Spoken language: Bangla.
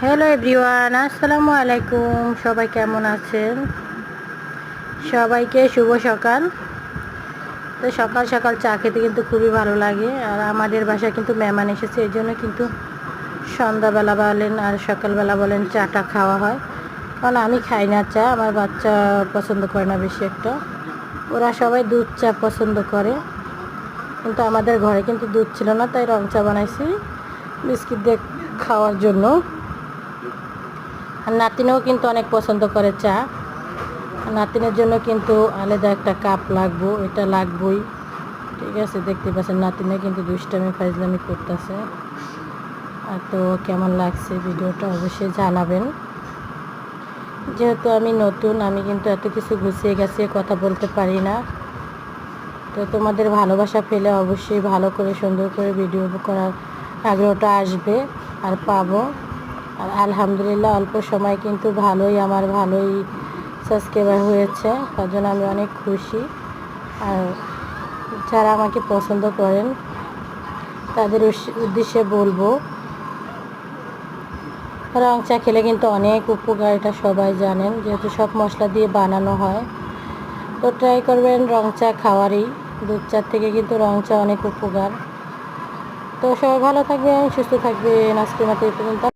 হ্যালো এভরিওয়ান, আসসালামু আলাইকুম। সবাই কেমন আছেন? সবাইকে শুভ সকাল। তো সকাল সকাল চা খেতে কিন্তু খুবই ভালো লাগে। আর আমাদের বাসায় কিন্তু মেহমান এসেছে, এই জন্য কিন্তু সন্ধ্যাবেলা বলেন আর সকালবেলা বলেন চাটা খাওয়া হয়। কারণ আমি খাই না চা, আমার বাচ্চা পছন্দ করে না বেশি একটা। ওরা সবাই দুধ চা পছন্দ করে, কিন্তু আমাদের ঘরে কিন্তু দুধ ছিল না, তাই রং চা বানাইছি বিস্কিট দিয়ে খাওয়ার জন্য। আর নাতিনও কিন্তু অনেক পছন্দ করে চা। নাতিনের জন্য কিন্তু আলাদা একটা কাপ লাগবো, এটা লাগবই। ঠিক আছে, দেখতে পাচ্ছেন নাতিনে কিন্তু দুষ্টামি ফাজলামি করতেছে। আর তো কেমন লাগছে ভিডিওটা অবশ্যই জানাবেন। যেহেতু আমি নতুন, আমি কিন্তু এত কিছু গুছিয়ে গেছে কথা বলতে পারি না। তো তোমাদের ভালোবাসা পেলে অবশ্যই ভালো করে সুন্দর করে ভিডিও করার আগ্রহটা আসবে আর পাবো। আর আলহামদুলিল্লাহ অল্প সময় কিন্তু ভালোই সাবস্ক্রাইবার হয়েছে, তার জন্য আমি অনেক খুশি। আর যারা আমাকে পছন্দ করেন তাদের উদ্দেশ্যে বলবো, রং চা খেলে কিন্তু অনেক উপকার, এটা সবাই জানেন, যেহেতু সব মশলা দিয়ে বানানো হয়। তো ট্রাই করবেন রং চা খাওয়ারই। দুধ চার থেকে কিন্তু রং চা অনেক উপকার। তো সবাই ভালো থাকবেন, সুস্থ থাকবেন। আজকের মতো এই পর্যন্ত।